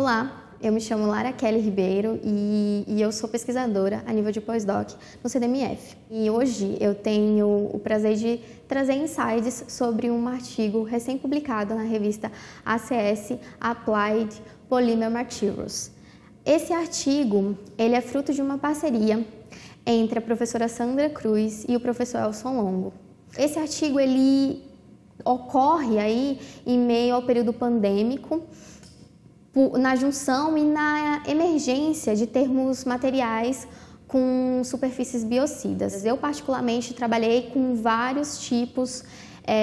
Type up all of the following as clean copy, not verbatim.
Olá, eu me chamo Lara Kelly Ribeiro e eu sou pesquisadora a nível de pós-doc no CDMF. E hoje eu tenho o prazer de trazer insights sobre um artigo recém-publicado na revista ACS Applied Polymer Materials. Esse artigo ele é fruto de uma parceria entre a professora Sandra Cruz e o professor Elson Longo. Esse artigo ele ocorre aí em meio ao período pandêmico, na junção e na emergência de termos materiais com superfícies biocidas. Eu particularmente trabalhei com vários tipos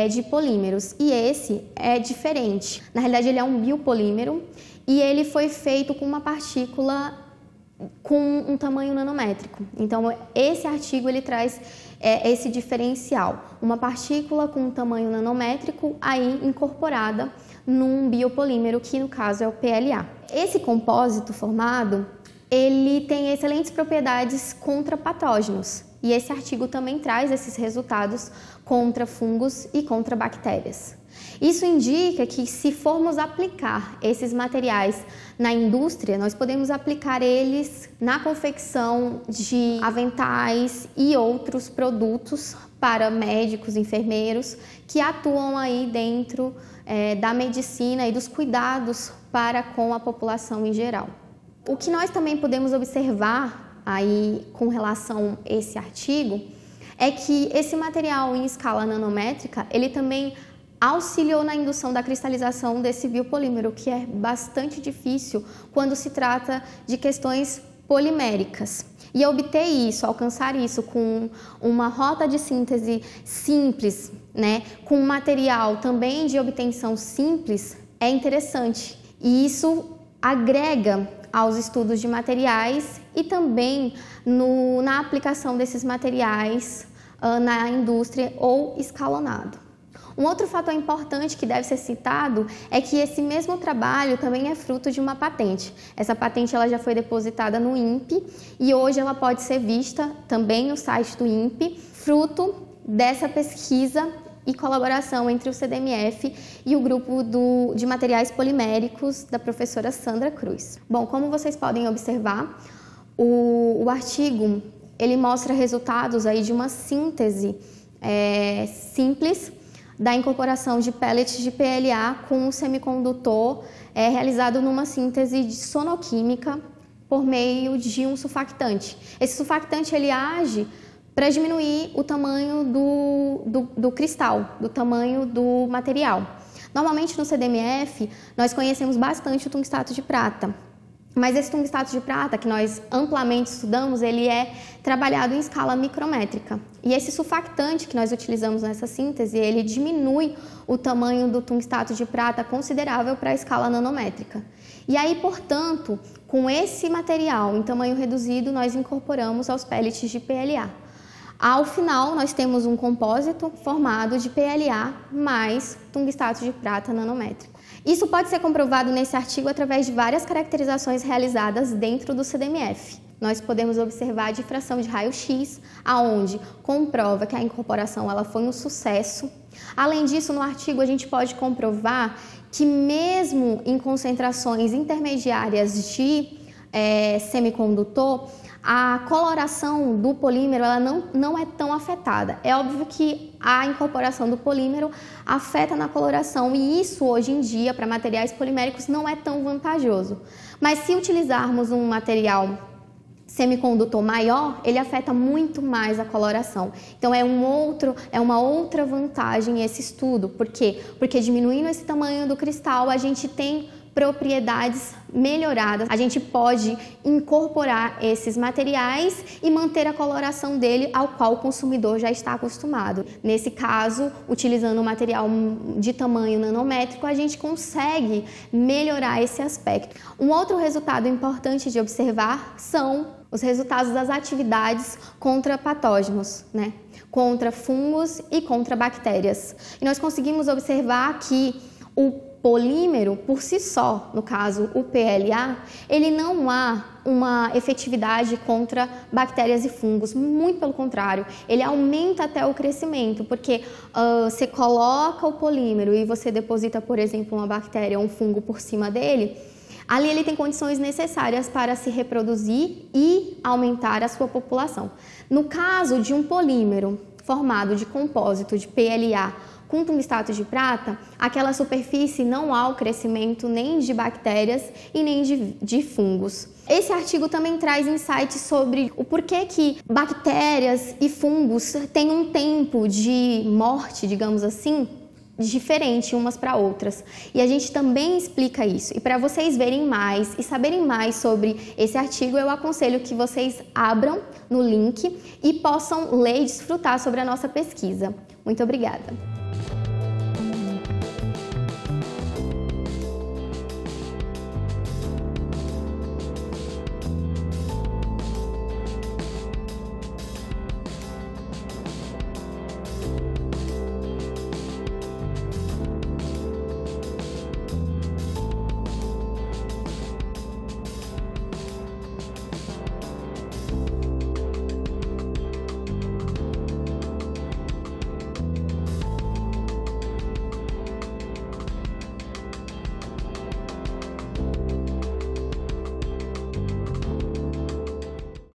de polímeros e esse é diferente. Na realidade ele é um biopolímero e ele foi feito com uma partícula com um tamanho nanométrico. Então esse artigo ele traz esse diferencial, uma partícula com um tamanho nanométrico aí incorporada num biopolímero, que no caso é o PLA. Esse compósito formado, ele tem excelentes propriedades contra patógenos, e esse artigo também traz esses resultados contra fungos e contra bactérias. Isso indica que se formos aplicar esses materiais na indústria, nós podemos aplicar eles na confecção de aventais e outros produtos para médicos, enfermeiros que atuam aí dentro da medicina e dos cuidados para com a população em geral. O que nós também podemos observar aí com relação a esse artigo é que esse material em escala nanométrica, ele também auxiliou na indução da cristalização desse biopolímero, que é bastante difícil quando se trata de questões poliméricas. E obter isso, alcançar isso com uma rota de síntese simples, com um material também de obtenção simples, é interessante. E isso agrega aos estudos de materiais e também na aplicação desses materiais na indústria ou escalonado. Um outro fator importante que deve ser citado é que esse mesmo trabalho também é fruto de uma patente. Essa patente ela já foi depositada no INPE e hoje ela pode ser vista também no site do INPE, fruto dessa pesquisa e colaboração entre o CDMF e o grupo de materiais poliméricos da professora Sandra Cruz. Bom, como vocês podem observar, o artigo ele mostra resultados aí de uma síntese simples da incorporação de pellets de PLA com um semicondutor realizado numa síntese de sonoquímica por meio de um surfactante. Esse surfactante ele age para diminuir o tamanho do cristal, do tamanho do material. Normalmente no CDMF nós conhecemos bastante o tungstato de prata, mas esse tungstato de prata que nós amplamente estudamos, ele é trabalhado em escala micrométrica. E esse surfactante que nós utilizamos nessa síntese, ele diminui o tamanho do tungstato de prata considerável para a escala nanométrica. E aí, portanto, com esse material em tamanho reduzido, nós incorporamos aos pellets de PLA. Ao final, nós temos um compósito formado de PLA mais tungstato de prata nanométrico. Isso pode ser comprovado nesse artigo através de várias caracterizações realizadas dentro do CDMF. Nós podemos observar a difração de raio-x, aonde comprova que a incorporação ela foi um sucesso. Além disso, no artigo a gente pode comprovar que mesmo em concentrações intermediárias de semicondutor, a coloração do polímero ela não é tão afetada. É óbvio que a incorporação do polímero afeta na coloração e isso hoje em dia para materiais poliméricos não é tão vantajoso. Mas se utilizarmos um material semicondutor maior, ele afeta muito mais a coloração. Então é uma outra vantagem esse estudo. Por quê? Porque diminuindo esse tamanho do cristal, a gente tem propriedades melhoradas. A gente pode incorporar esses materiais e manter a coloração dele ao qual o consumidor já está acostumado. Nesse caso, utilizando um material de tamanho nanométrico, a gente consegue melhorar esse aspecto. Um outro resultado importante de observar são os resultados das atividades contra patógenos, contra fungos e contra bactérias. E nós conseguimos observar que o polímero, por si só, no caso o PLA, ele não há uma efetividade contra bactérias e fungos, muito pelo contrário, ele aumenta até o crescimento, porque você coloca o polímero e você deposita, por exemplo, uma bactéria ou um fungo por cima dele, Ali ele tem condições necessárias para se reproduzir e aumentar a sua população. No caso de um polímero formado de compósito de PLA com tungstato de prata, aquela superfície não há o crescimento nem de bactérias e nem de fungos. Esse artigo também traz insights sobre o porquê que bactérias e fungos têm um tempo de morte, digamos assim, diferente umas para outras. E a gente também explica isso. E para vocês verem mais e saberem mais sobre esse artigo, eu aconselho que vocês abram no link e possam ler e desfrutar sobre a nossa pesquisa. Muito obrigada!